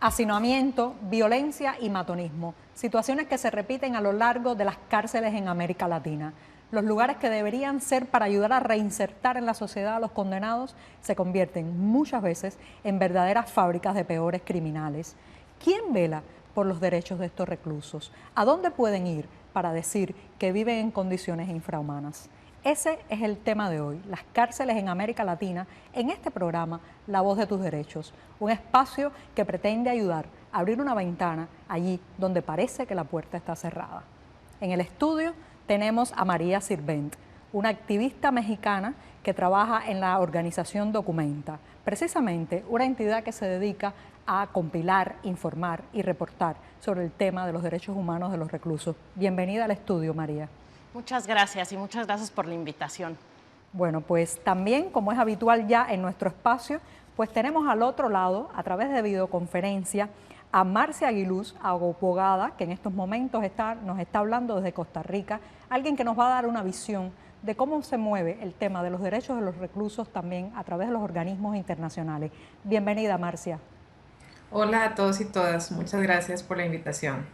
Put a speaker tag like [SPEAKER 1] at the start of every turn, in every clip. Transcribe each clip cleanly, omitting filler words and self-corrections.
[SPEAKER 1] Hacinamiento, violencia y matonismo, situaciones que se repiten a lo largo de las cárceles en América Latina. Los lugares que deberían ser para ayudar a reinsertar en la sociedad a los condenados se convierten muchas veces en verdaderas fábricas de peores criminales. ¿Quién vela por los derechos de estos reclusos? ¿A dónde pueden ir para decir que viven en condiciones infrahumanas? Ese es el tema de hoy, las cárceles en América Latina, en este programa La Voz de tus Derechos, un espacio que pretende ayudar a abrir una ventana allí donde parece que la puerta está cerrada. En el estudio tenemos a María Sirvent, una activista mexicana que trabaja en la organización Documenta, precisamente una entidad que se dedica a compilar, informar y reportar sobre el tema de los derechos humanos de los reclusos. Bienvenida al estudio, María.
[SPEAKER 2] Muchas gracias y muchas gracias por la invitación.
[SPEAKER 1] Bueno, pues también, como es habitual ya en nuestro espacio, pues tenemos al otro lado, a través de videoconferencia, a Marcia Aguiluz, abogada, que en estos momentos nos está hablando desde Costa Rica, alguien que nos va a dar una visión de cómo se mueve el tema de los derechos de los reclusos también a través de los organismos internacionales. Bienvenida, Marcia.
[SPEAKER 3] Hola a todos y todas, muchas gracias por la invitación.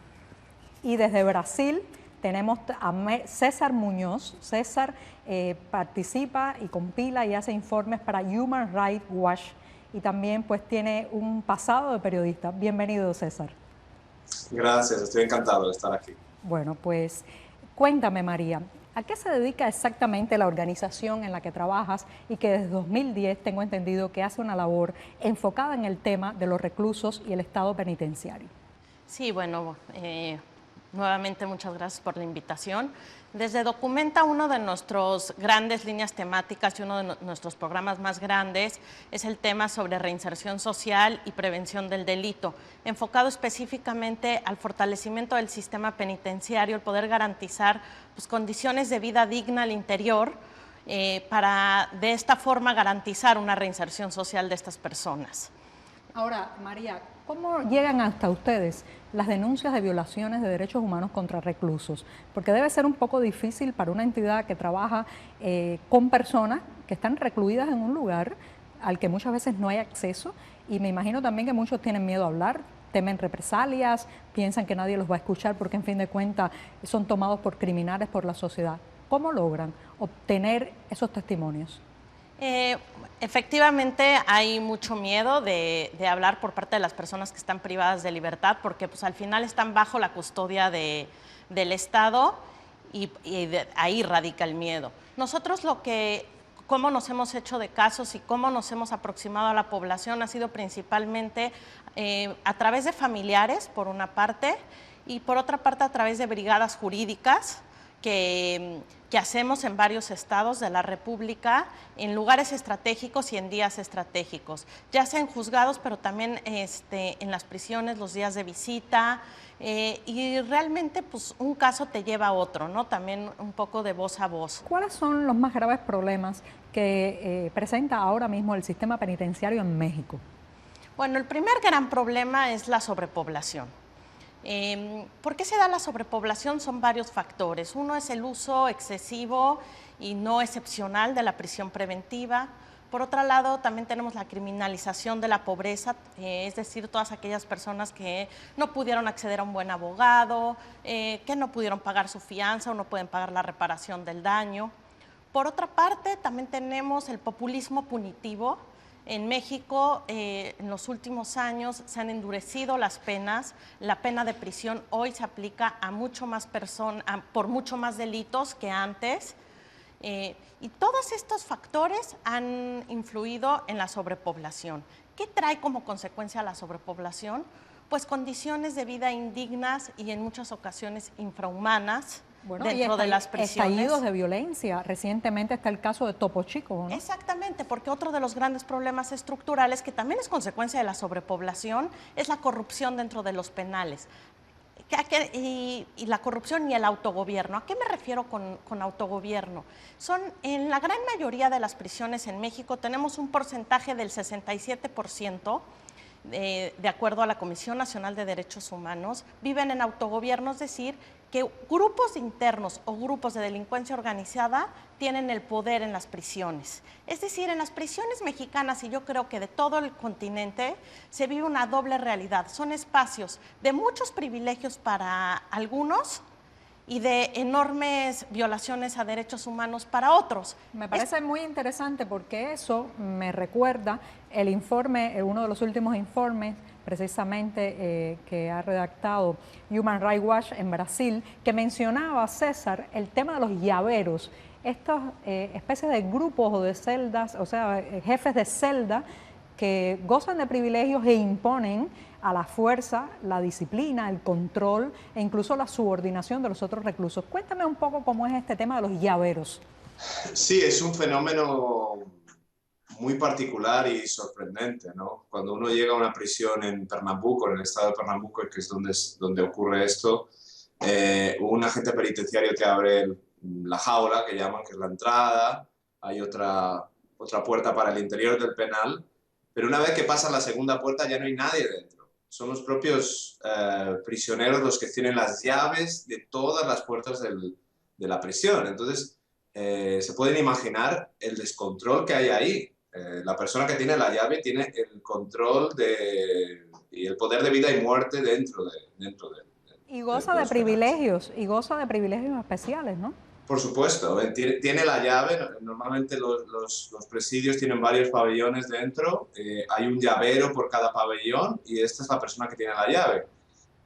[SPEAKER 1] Y desde Brasil tenemos a César Muñoz. César participa y compila y hace informes para Human Rights Watch y también pues tiene un pasado de periodista. Bienvenido, César.
[SPEAKER 4] Gracias, estoy encantado de estar aquí.
[SPEAKER 1] Bueno, pues cuéntame, María, ¿a qué se dedica exactamente la organización en la que trabajas y que desde 2010 tengo entendido que hace una labor enfocada en el tema de los reclusos y el estado penitenciario?
[SPEAKER 2] Sí, bueno, nuevamente muchas gracias por la invitación. Desde Documenta, uno de nuestros grandes líneas temáticas y uno de nuestros programas más grandes es el tema sobre reinserción social y prevención del delito, enfocado específicamente al fortalecimiento del sistema penitenciario, el poder garantizar pues, condiciones de vida digna al interior para de esta forma garantizar una reinserción social de estas personas.
[SPEAKER 1] Ahora, María, ¿cómo llegan hasta ustedes las denuncias de violaciones de derechos humanos contra reclusos? Porque debe ser un poco difícil para una entidad que trabaja con personas que están recluidas en un lugar al que muchas veces no hay acceso y me imagino también que muchos tienen miedo a hablar, temen represalias, piensan que nadie los va a escuchar porque en fin de cuentas son tomados por criminales por la sociedad. ¿Cómo logran obtener esos testimonios?
[SPEAKER 2] Efectivamente hay mucho miedo de hablar por parte de las personas que están privadas de libertad porque pues, al final están bajo la custodia del Estado y ahí radica el miedo. Nosotros cómo nos hemos hecho de casos y cómo nos hemos aproximado a la población ha sido principalmente a través de familiares, por una parte, y por otra parte a través de brigadas jurídicas que hacemos en varios estados de la República, en lugares estratégicos y en días estratégicos, ya sea en juzgados, pero también en las prisiones, los días de visita, y realmente pues, un caso te lleva a otro, ¿no? También un poco de voz a voz.
[SPEAKER 1] ¿Cuáles son los más graves problemas que presenta ahora mismo el sistema penitenciario en México?
[SPEAKER 2] Bueno, el primer gran problema es la sobrepoblación. ¿Por qué se da la sobrepoblación? Son varios factores. Uno es el uso excesivo y no excepcional de la prisión preventiva. Por otro lado, también tenemos la criminalización de la pobreza, es decir, todas aquellas personas que no pudieron acceder a un buen abogado, que no pudieron pagar su fianza o no pueden pagar la reparación del daño. Por otra parte, también tenemos el populismo punitivo. En México, en los últimos años, se han endurecido las penas. La pena de prisión hoy se aplica a mucho más por mucho más delitos que antes. Y todos estos factores han influido en la sobrepoblación. ¿Qué trae como consecuencia la sobrepoblación? Pues condiciones de vida indignas y en muchas ocasiones infrahumanas.
[SPEAKER 1] Bueno,
[SPEAKER 2] dentro de las prisiones.
[SPEAKER 1] Estallidos de violencia. Recientemente está el caso de Topo Chico, ¿no?
[SPEAKER 2] Exactamente, porque otro de los grandes problemas estructurales, que también es consecuencia de la sobrepoblación, es la corrupción dentro de los penales. Y la corrupción y el autogobierno. ¿A qué me refiero con autogobierno? En la gran mayoría de las prisiones en México tenemos un porcentaje del 67% de acuerdo a la Comisión Nacional de Derechos Humanos, viven en autogobierno, es decir, que grupos internos o grupos de delincuencia organizada tienen el poder en las prisiones. Es decir, en las prisiones mexicanas, y yo creo que de todo el continente, se vive una doble realidad. Son espacios de muchos privilegios para algunos y de enormes violaciones a derechos humanos para otros.
[SPEAKER 1] Me parece muy interesante porque eso me recuerda el informe, uno de los últimos informes precisamente que ha redactado Human Rights Watch en Brasil, que mencionaba, César, el tema de los llaveros, estas especies de grupos o de celdas, o sea, jefes de celda que gozan de privilegios e imponen a la fuerza, la disciplina, el control e incluso la subordinación de los otros reclusos. Cuéntame un poco cómo es este tema de los llaveros.
[SPEAKER 4] Sí, es un fenómeno muy particular y sorprendente, ¿no? Cuando uno llega a una prisión en Pernambuco, en el estado de Pernambuco, que es donde ocurre esto, un agente penitenciario te abre la jaula, que llaman, que es la entrada, hay otra puerta para el interior del penal, pero una vez que pasa la segunda puerta ya no hay nadie dentro. Son los propios prisioneros los que tienen las llaves de todas las puertas de la prisión. Entonces, se pueden imaginar el descontrol que hay ahí. La persona que tiene la llave tiene el control y el poder de vida y muerte dentro de
[SPEAKER 1] Y goza de privilegios, y goza de privilegios especiales, ¿no?
[SPEAKER 4] Por supuesto, tiene la llave. Normalmente los presidios tienen varios pabellones dentro, hay un llavero por cada pabellón y esta es la persona que tiene la llave.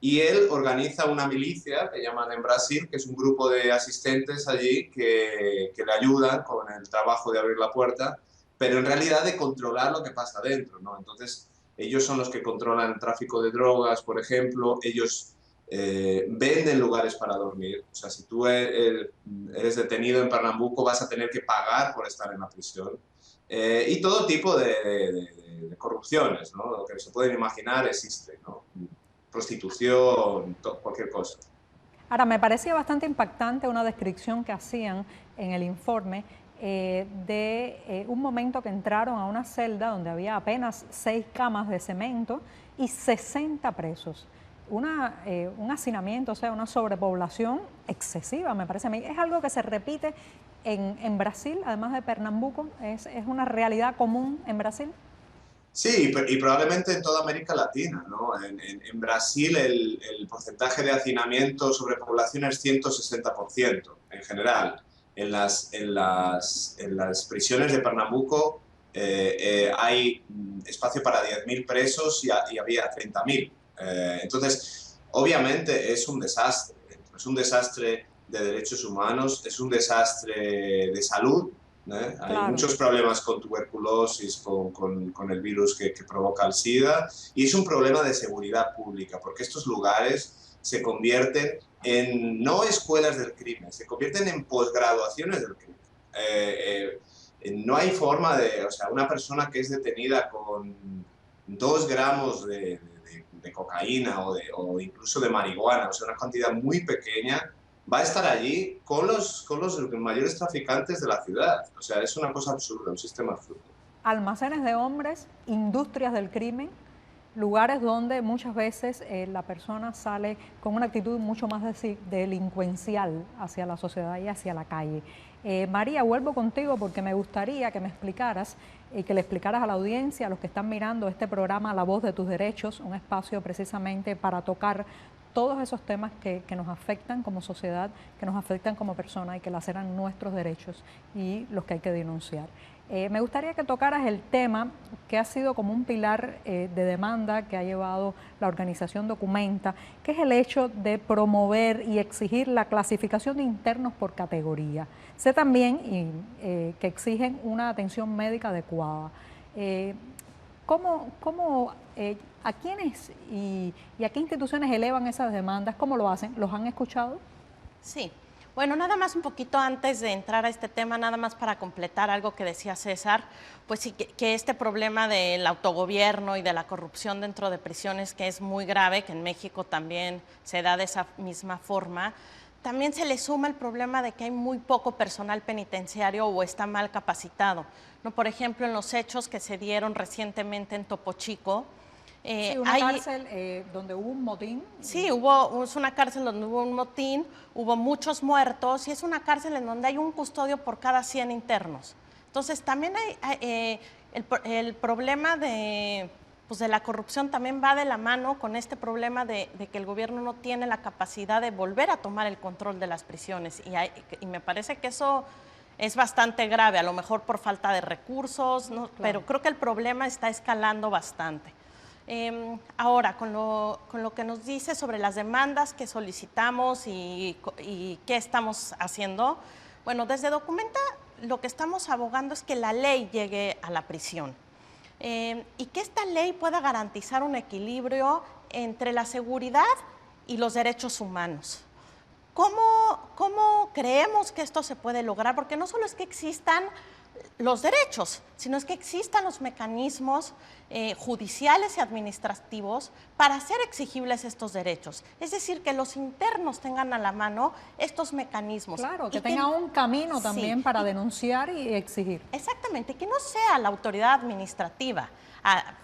[SPEAKER 4] Y él organiza una milicia, que llaman en Brasil, que es un grupo de asistentes allí que le ayudan con el trabajo de abrir la puerta, pero en realidad de controlar lo que pasa dentro, ¿no? Entonces, ellos son los que controlan el tráfico de drogas, por ejemplo, ellos venden lugares para dormir. O sea, si tú eres detenido en Pernambuco, vas a tener que pagar por estar en la prisión. Y todo tipo de corrupciones, ¿no? Lo que se pueden imaginar existe, ¿no? Prostitución, cualquier cosa.
[SPEAKER 1] Ahora, me parecía bastante impactante una descripción que hacían en el informe de un momento que entraron a una celda donde había apenas 6 camas de cemento y 60 presos. Un hacinamiento, o sea, una sobrepoblación excesiva, me parece a mí. Es algo que se repite en Brasil, además de Pernambuco. ¿Es una realidad común en Brasil?
[SPEAKER 4] Sí, y probablemente en toda América Latina, ¿no? En Brasil el porcentaje de hacinamiento sobre población es 160% en general. En las prisiones de Pernambuco hay espacio para 10.000 presos y había 30.000. Entonces, obviamente es un desastre de derechos humanos, es un desastre de salud. Hay
[SPEAKER 1] Claro.
[SPEAKER 4] muchos problemas con tuberculosis, con el virus que provoca el SIDA, y es un problema de seguridad pública, porque estos lugares se convierten en no escuelas del crimen, se convierten en posgraduaciones del crimen. No hay forma o sea, una persona que es detenida con 2 gramos de cocaína o incluso de marihuana, o sea, una cantidad muy pequeña, va a estar allí con los mayores traficantes de la ciudad. O sea, es una cosa absurda, un sistema absurdo.
[SPEAKER 1] Almacenes de hombres, industrias del crimen, lugares donde muchas veces la persona sale con una actitud mucho más delincuencial hacia la sociedad y hacia la calle. María, vuelvo contigo porque me gustaría que me explicaras y que le explicaras a la audiencia, a los que están mirando este programa La Voz de tus Derechos, un espacio precisamente para tocar todos esos temas que nos afectan como sociedad, que nos afectan como personas y que laceran nuestros derechos y los que hay que denunciar. Me gustaría que tocaras el tema que ha sido como un pilar de demanda que ha llevado la organización Documenta, que es el hecho de promover y exigir la clasificación de internos por categoría. Sé también que exigen una atención médica adecuada. ¿A quiénes y a qué instituciones elevan esas demandas? ¿Cómo lo hacen? ¿Los han escuchado?
[SPEAKER 2] Sí. Bueno, nada más un poquito antes de entrar a este tema, nada más para completar algo que decía César, pues sí, que este problema del autogobierno y de la corrupción dentro de prisiones, que es muy grave, que en México también se da de esa misma forma, también se le suma el problema de que hay muy poco personal penitenciario o está mal capacitado, ¿no? Por ejemplo, en los hechos que se dieron recientemente en Topo Chico,
[SPEAKER 1] Sí, una cárcel donde hubo un motín.
[SPEAKER 2] Sí, es una cárcel donde hubo un motín, hubo muchos muertos y es una cárcel en donde hay un custodio por cada 100 internos. Entonces también el problema pues de la corrupción también va de la mano con este problema de que el gobierno no tiene la capacidad de volver a tomar el control de las prisiones y me parece que eso es bastante grave, a lo mejor por falta de recursos, ¿no? Claro. Pero creo que el problema está escalando bastante. Ahora, con lo que nos dice sobre las demandas que solicitamos y qué estamos haciendo, bueno, desde Documenta lo que estamos abogando es que la ley llegue a la prisión y que esta ley pueda garantizar un equilibrio entre la seguridad y los derechos humanos. ¿Cómo creemos que esto se puede lograr? Porque no solo es que existan los derechos, sino es que existan los mecanismos judiciales y administrativos para hacer exigibles estos derechos. Es decir, que los internos tengan a la mano estos mecanismos.
[SPEAKER 1] Claro, que tengan un camino también para denunciar y exigir.
[SPEAKER 2] Exactamente, que no sea la autoridad administrativa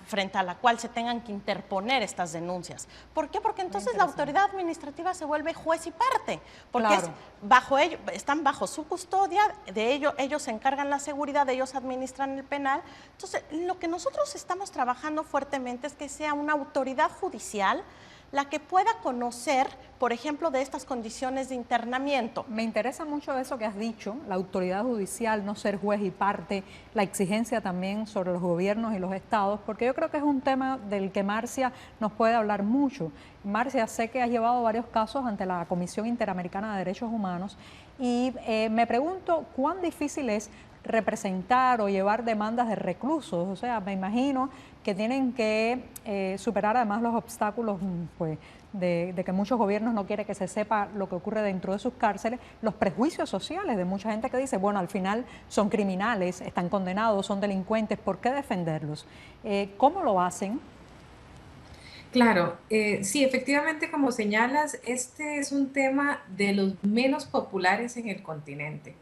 [SPEAKER 2] frente a la cual se tengan que interponer estas denuncias. ¿Por qué? Porque entonces la autoridad administrativa se vuelve juez y parte, porque claro, están bajo su custodia, ellos se encargan la seguridad, ellos administran el penal. Entonces, lo que nosotros estamos trabajando fuertemente es que sea una autoridad judicial la que pueda conocer, por ejemplo, de estas condiciones de internamiento.
[SPEAKER 1] Me interesa mucho eso que has dicho, la autoridad judicial, no ser juez y parte, la exigencia también sobre los gobiernos y los estados, porque yo creo que es un tema del que Marcia nos puede hablar mucho. Marcia, sé que has llevado varios casos ante la Comisión Interamericana de Derechos Humanos y me pregunto cuán difícil es representar o llevar demandas de reclusos. O sea, me imagino que tienen que superar además los obstáculos pues, de que muchos gobiernos no quieren que se sepa lo que ocurre dentro de sus cárceles, los prejuicios sociales de mucha gente que dice, bueno, al final son criminales, están condenados, son delincuentes, ¿por qué defenderlos? ¿Cómo lo hacen?
[SPEAKER 3] Claro, sí, efectivamente, como señalas, este es un tema de los menos populares en el continente.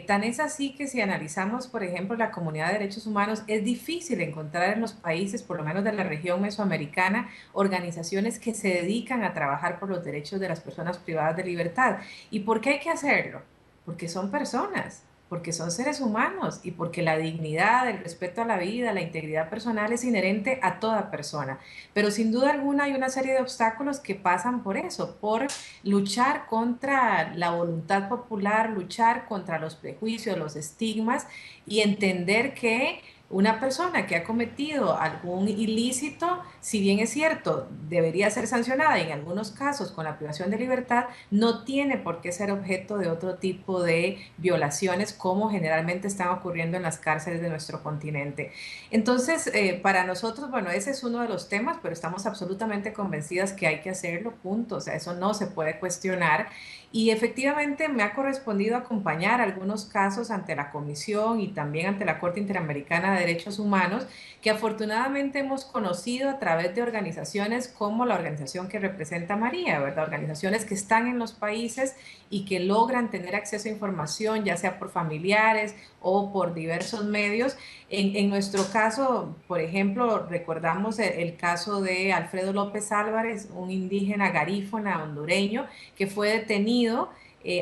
[SPEAKER 3] Tan es así que si analizamos, por ejemplo, la comunidad de derechos humanos, es difícil encontrar en los países, por lo menos de la región mesoamericana, organizaciones que se dedican a trabajar por los derechos de las personas privadas de libertad. ¿Y por qué hay que hacerlo? Porque son personas, porque son seres humanos y porque la dignidad, el respeto a la vida, la integridad personal es inherente a toda persona. Pero sin duda alguna hay una serie de obstáculos que pasan por eso, por luchar contra la voluntad popular, luchar contra los prejuicios, los estigmas y entender que una persona que ha cometido algún ilícito, si bien es cierto, debería ser sancionada y en algunos casos con la privación de libertad, no tiene por qué ser objeto de otro tipo de violaciones como generalmente están ocurriendo en las cárceles de nuestro continente. Entonces, para nosotros, bueno, ese es uno de los temas, pero estamos absolutamente convencidas que hay que hacerlo, punto. O sea, eso no se puede cuestionar. Y efectivamente me ha correspondido acompañar algunos casos ante la Comisión y también ante la Corte Interamericana de Derechos Humanos, que afortunadamente hemos conocido a través de organizaciones como la organización que representa a María, ¿verdad? Organizaciones que están en los países y que logran tener acceso a información, ya sea por familiares o por diversos medios. En nuestro caso, por ejemplo, recordamos el caso de Alfredo López Álvarez, un indígena garífuna hondureño que fue detenido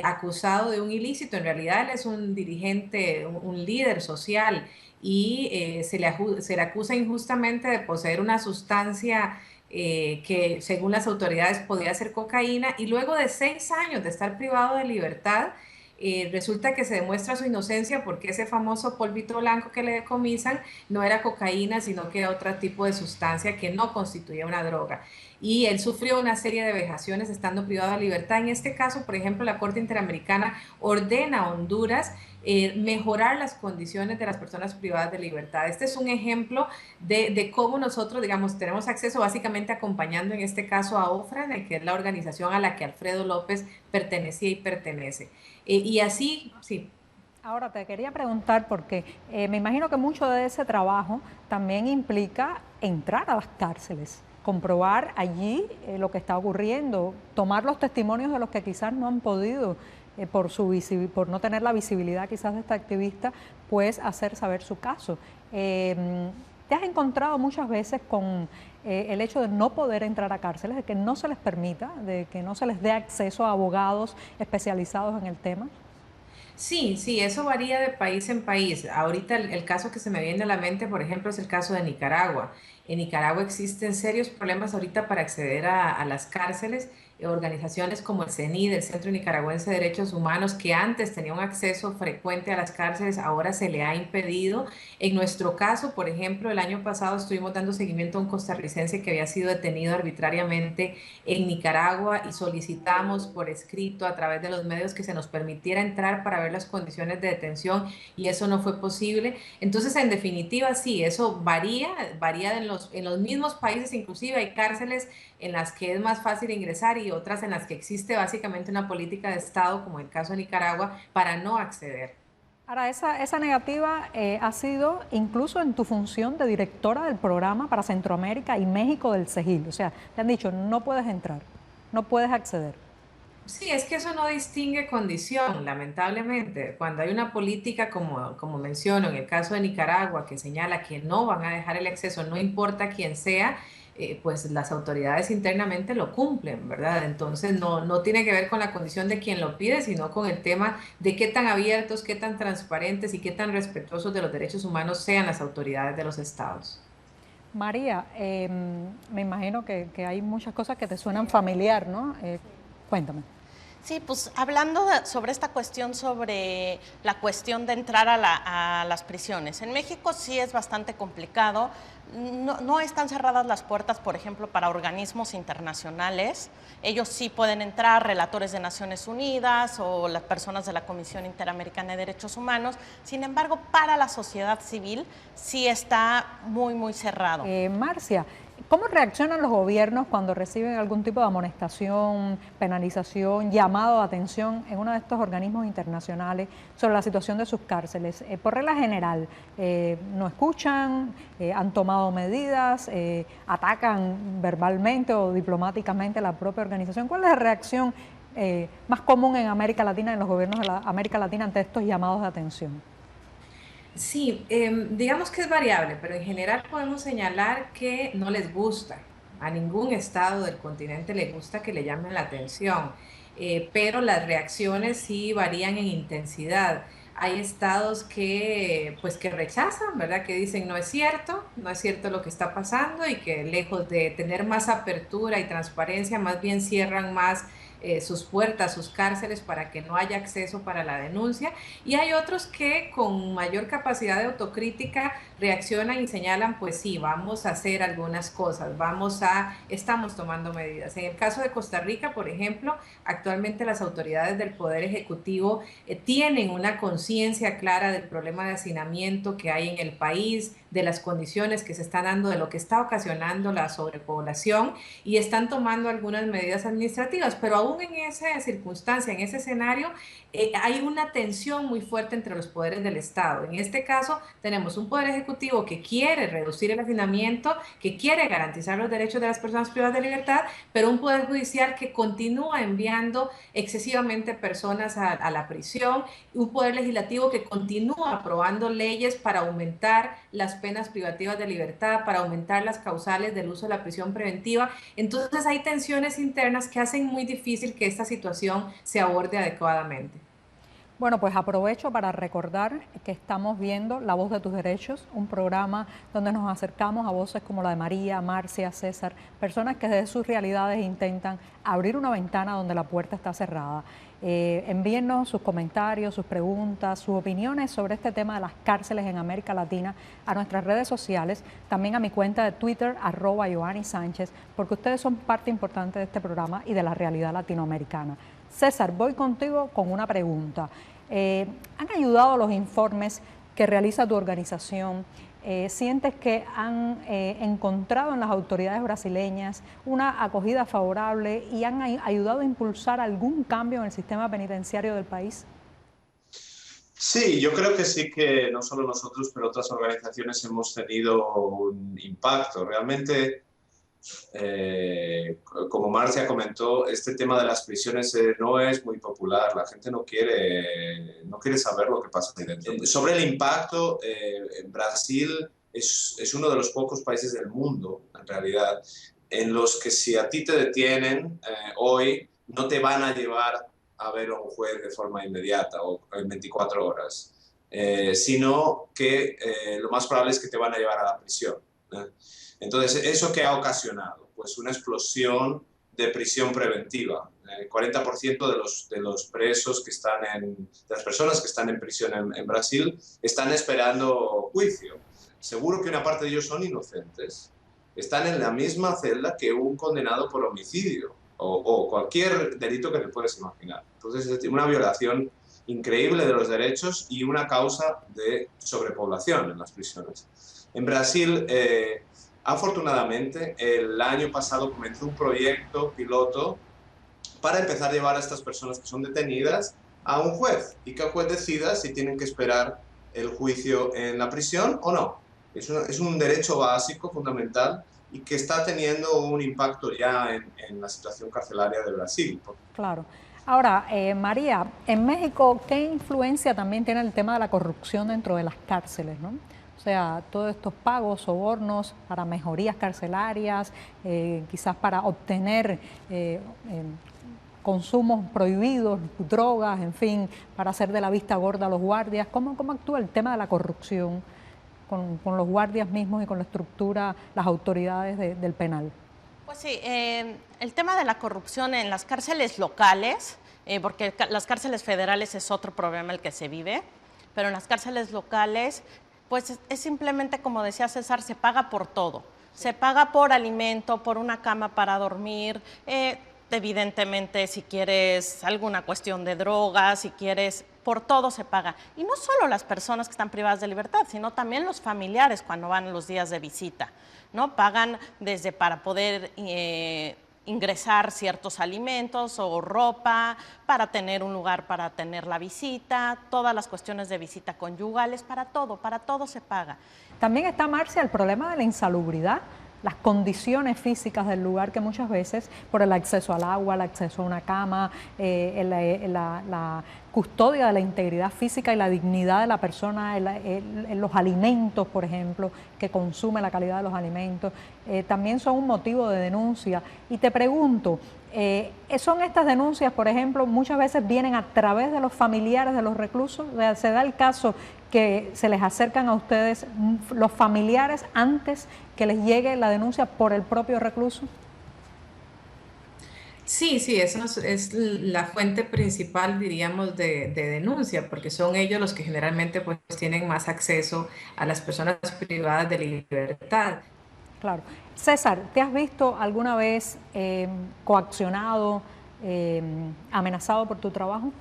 [SPEAKER 3] acusado de un ilícito. En realidad él es un dirigente, un líder social y se le acusa injustamente de poseer una sustancia que según las autoridades podía ser cocaína y luego de 6 años de estar privado de libertad, resulta que se demuestra su inocencia porque ese famoso polvito blanco que le decomisan no era cocaína, sino que era otro tipo de sustancia que no constituía una droga. Y él sufrió una serie de vejaciones estando privado de libertad. En este caso, por ejemplo, la Corte Interamericana ordena a Honduras mejorar las condiciones de las personas privadas de libertad. Este es un ejemplo de cómo nosotros, digamos, tenemos acceso básicamente acompañando en este caso a OFRAN, que es la organización a la que Alfredo López pertenecía y pertenece. Y así, sí.
[SPEAKER 1] Ahora te quería preguntar porque me imagino que mucho de ese trabajo también implica entrar a las cárceles, comprobar allí lo que está ocurriendo, tomar los testimonios de los que quizás no han podido, por no tener la visibilidad quizás de esta activista, pues hacer saber su caso. ¿Te has encontrado muchas veces con el hecho de no poder entrar a cárceles, de que no se les permita, de que no se les dé acceso a abogados especializados en el tema?
[SPEAKER 3] Sí, sí, eso varía de país en país. Ahorita el caso que se me viene a la mente, por ejemplo, es el caso de Nicaragua. En Nicaragua existen serios problemas ahorita para acceder a las cárceles. Organizaciones como el CENID, el Centro Nicaragüense de Derechos Humanos, que antes tenía un acceso frecuente a las cárceles, ahora se le ha impedido. En nuestro caso, por ejemplo, el año pasado estuvimos dando seguimiento a un costarricense que había sido detenido arbitrariamente en Nicaragua y solicitamos por escrito a través de los medios que se nos permitiera entrar para ver las condiciones de detención y eso no fue posible. Entonces, en definitiva, sí, eso varía en los mismos países, inclusive hay cárceles en las que es más fácil ingresar y otras en las que existe básicamente una política de Estado, como el caso de Nicaragua, para no acceder.
[SPEAKER 1] Ahora, esa negativa ha sido incluso en tu función de directora del programa para Centroamérica y México del CEGIL. O sea, te han dicho, no puedes entrar, no puedes acceder.
[SPEAKER 3] Sí, es que eso no distingue condición, lamentablemente. Cuando hay una política, como menciono, en el caso de Nicaragua, que señala que no van a dejar el acceso, no importa quién sea, pues las autoridades internamente lo cumplen, ¿verdad? Entonces no tiene que ver con la condición de quien lo pide, sino con el tema de qué tan abiertos, qué tan transparentes y qué tan respetuosos de los derechos humanos sean las autoridades de los estados.
[SPEAKER 1] María, me imagino que hay muchas cosas que te suenan familiar, ¿no? Cuéntame.
[SPEAKER 2] Sí, pues hablando sobre esta cuestión, sobre la cuestión de entrar a las prisiones. En México sí es bastante complicado. No están cerradas las puertas, por ejemplo, para organismos internacionales. Ellos sí pueden entrar, relatores de Naciones Unidas o las personas de la Comisión Interamericana de Derechos Humanos. Sin embargo, para la sociedad civil sí está muy, muy cerrado.
[SPEAKER 1] Marcia, ¿cómo reaccionan los gobiernos cuando reciben algún tipo de amonestación, penalización, llamado de atención en uno de estos organismos internacionales sobre la situación de sus cárceles? Por regla general, ¿no escuchan? ¿Han tomado medidas? ¿Atacan verbalmente o diplomáticamente a la propia organización? ¿Cuál es la reacción más común en América Latina, en los gobiernos de América Latina ante estos llamados de atención?
[SPEAKER 3] Sí, digamos que es variable, pero en general podemos señalar que no les gusta. A ningún estado del continente le gusta que le llamen la atención, pero las reacciones sí varían en intensidad. Hay estados que, pues, que rechazan, ¿verdad? Que dicen no es cierto lo que está pasando y que lejos de tener más apertura y transparencia, más bien cierran más sus puertas, sus cárceles para que no haya acceso para la denuncia. Y hay otros que con mayor capacidad de autocrítica reaccionan y señalan, pues sí, vamos a hacer algunas cosas, estamos tomando medidas. En el caso de Costa Rica, por ejemplo, actualmente las autoridades del Poder Ejecutivo tienen una conciencia clara del problema de hacinamiento que hay en el país, de las condiciones que se están dando, de lo que está ocasionando la sobrepoblación y están tomando algunas medidas administrativas, pero aún en esa circunstancia, en ese escenario, hay una tensión muy fuerte entre los poderes del Estado. En este caso, tenemos un poder ejecutivo que quiere reducir el hacinamiento, que quiere garantizar los derechos de las personas privadas de libertad, pero un poder judicial que continúa enviando excesivamente personas a la prisión, un poder legislativo que continúa aprobando leyes para aumentar las penas privativas de libertad, para aumentar las causales del uso de la prisión preventiva. Entonces hay tensiones internas que hacen muy difícil que esta situación se aborde adecuadamente.
[SPEAKER 1] Bueno, pues aprovecho para recordar que estamos viendo La Voz de tus Derechos, un programa donde nos acercamos a voces como la de María, Marcia, César, personas que desde sus realidades intentan abrir una ventana donde la puerta está cerrada. Envíennos sus comentarios, sus preguntas, sus opiniones sobre este tema de las cárceles en América Latina a nuestras redes sociales, también a mi cuenta de Twitter, @YoaniSánchez, porque ustedes son parte importante de este programa y de la realidad latinoamericana. César, voy contigo con una pregunta. ¿Han ayudado los informes que realiza tu organización? ¿Sientes que han encontrado en las autoridades brasileñas una acogida favorable y han ayudado a impulsar algún cambio en el sistema penitenciario del país?
[SPEAKER 4] Sí, yo creo que sí, que no solo nosotros, pero otras organizaciones hemos tenido un impacto. Realmente, como Marcia comentó, este tema de las prisiones no es muy popular. La gente no quiere saber lo que pasa ahí dentro. Sobre el impacto, en Brasil es uno de los pocos países del mundo, en realidad, en los que si a ti te detienen hoy, no te van a llevar a ver a un juez de forma inmediata o en 24 horas, sino que lo más probable es que te van a llevar a la prisión. Entonces, ¿eso qué ha ocasionado? Pues una explosión de prisión preventiva. El 40% de los presos que están de las personas que están en prisión en Brasil están esperando juicio. Seguro que una parte de ellos son inocentes. Están en la misma celda que un condenado por homicidio o cualquier delito que te puedes imaginar. Entonces, es una violación increíble de los derechos y una causa de sobrepoblación en las prisiones. En Brasil, afortunadamente, el año pasado comenzó un proyecto piloto para empezar a llevar a estas personas que son detenidas a un juez y que el juez decida si tienen que esperar el juicio en la prisión o no. Es un derecho básico, fundamental, y que está teniendo un impacto ya en la situación carcelaria de Brasil.
[SPEAKER 1] Claro. Ahora, María, en México, ¿qué influencia también tiene el tema de la corrupción dentro de las cárceles, ¿no? O sea, todos estos pagos, sobornos para mejorías carcelarias, quizás para obtener consumos prohibidos, drogas, en fin, para hacer de la vista gorda a los guardias. ¿Cómo actúa el tema de la corrupción con los guardias mismos y con la estructura, las autoridades del penal?
[SPEAKER 2] Pues sí, el tema de la corrupción en las cárceles locales, porque las cárceles federales es otro problema el que se vive, pero en las cárceles locales, pues es simplemente, como decía César, se paga por todo. Se paga por alimento, por una cama para dormir, evidentemente si quieres alguna cuestión de drogas, si quieres, por todo se paga. Y no solo las personas que están privadas de libertad, sino también los familiares cuando van los días de visita, ¿no? Pagan desde para poder ingresar ciertos alimentos o ropa, para tener un lugar para tener la visita, todas las cuestiones de visita conyugales, para todo se paga.
[SPEAKER 1] También está, Marcia, el problema de la insalubridad, las condiciones físicas del lugar que muchas veces, por el acceso al agua, el acceso a una cama, la custodia de la integridad física y la dignidad de la persona, los alimentos, por ejemplo, que consume, la calidad de los alimentos, también son un motivo de denuncia. Y te pregunto, ¿son estas denuncias, por ejemplo, muchas veces vienen a través de los familiares de los reclusos? O sea, ¿se da el caso que se les acercan a ustedes los familiares antes que les llegue la denuncia por el propio recluso?
[SPEAKER 3] Sí, sí, eso es la fuente principal, diríamos, de denuncia, porque son ellos los que generalmente pues tienen más acceso a las personas privadas de libertad.
[SPEAKER 1] Claro. César, ¿te has visto alguna vez coaccionado, amenazado por tu trabajo?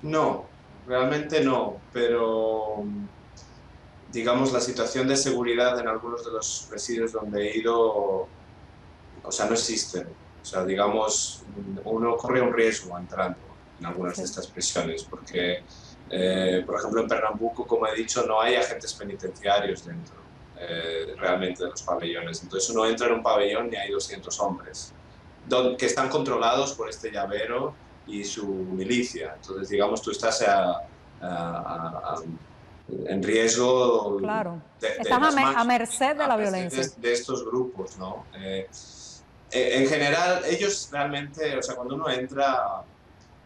[SPEAKER 4] No, realmente no, pero digamos la situación de seguridad en algunos de los presidios donde he ido, o sea, no existen. O sea, digamos, uno corre un riesgo entrando en algunas de estas prisiones, porque, por ejemplo, en Pernambuco, como he dicho, no hay agentes penitenciarios dentro realmente de los pabellones. Entonces uno entra en un pabellón y hay 200 hombres, que están controlados por este llavero y su milicia. Entonces, digamos, tú estás en riesgo
[SPEAKER 1] Claro.
[SPEAKER 4] de
[SPEAKER 1] Estás
[SPEAKER 4] las
[SPEAKER 1] a
[SPEAKER 4] manos,
[SPEAKER 1] merced de la violencia.
[SPEAKER 4] de estos grupos, ¿no? En general, ellos realmente, o sea, cuando uno entra,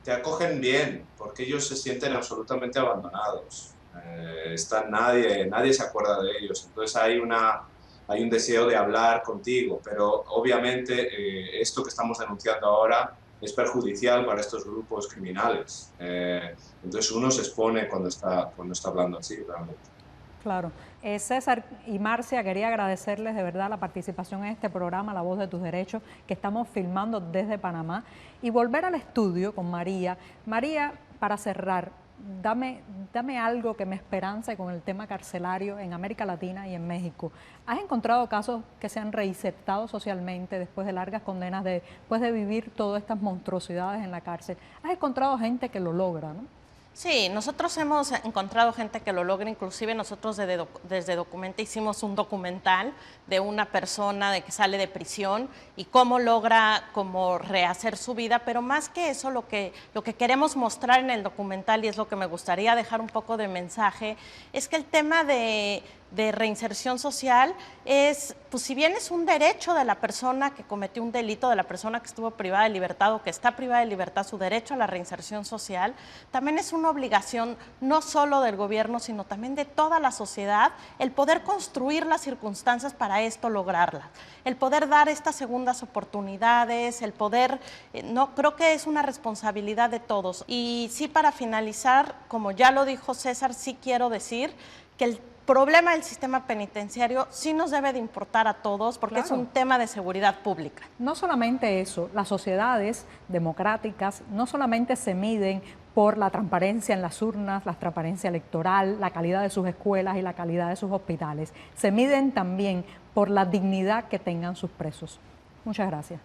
[SPEAKER 4] te acogen bien, porque ellos se sienten absolutamente abandonados. Nadie se acuerda de ellos. Entonces hay un deseo de hablar contigo, pero obviamente esto que estamos denunciando ahora es perjudicial para estos grupos criminales. Entonces uno se expone cuando está hablando así, realmente.
[SPEAKER 1] Claro. César y Marcia, quería agradecerles de verdad la participación en este programa, La Voz de tus Derechos, que estamos filmando desde Panamá. Y volver al estudio con María. María, para cerrar, dame algo que me esperance con el tema carcelario en América Latina y en México. ¿Has encontrado casos que se han reinsertado socialmente después de largas condenas, después de vivir todas estas monstruosidades en la cárcel? ¿Has encontrado gente que lo logra, no?
[SPEAKER 2] Sí, nosotros hemos encontrado gente que lo logra, inclusive nosotros desde Documenta hicimos un documental de una persona de que sale de prisión y cómo logra como rehacer su vida, pero más que eso lo que queremos mostrar en el documental, y es lo que me gustaría dejar un poco de mensaje, es que el tema de reinserción social es, pues si bien es un derecho de la persona que cometió un delito, de la persona que estuvo privada de libertad o que está privada de libertad, su derecho a la reinserción social, también es una obligación no solo del gobierno, sino también de toda la sociedad, el poder construir las circunstancias para esto lograrlas, el poder dar estas segundas oportunidades, el poder, creo que es una responsabilidad de todos. Y sí, para finalizar, como ya lo dijo César, sí quiero decir que el problema del sistema penitenciario sí nos debe de importar a todos porque
[SPEAKER 1] claro,
[SPEAKER 2] es un tema de seguridad pública.
[SPEAKER 1] No solamente eso, las sociedades democráticas no solamente se miden por la transparencia en las urnas, la transparencia electoral, la calidad de sus escuelas y la calidad de sus hospitales, se miden también por la dignidad que tengan sus presos. Muchas gracias.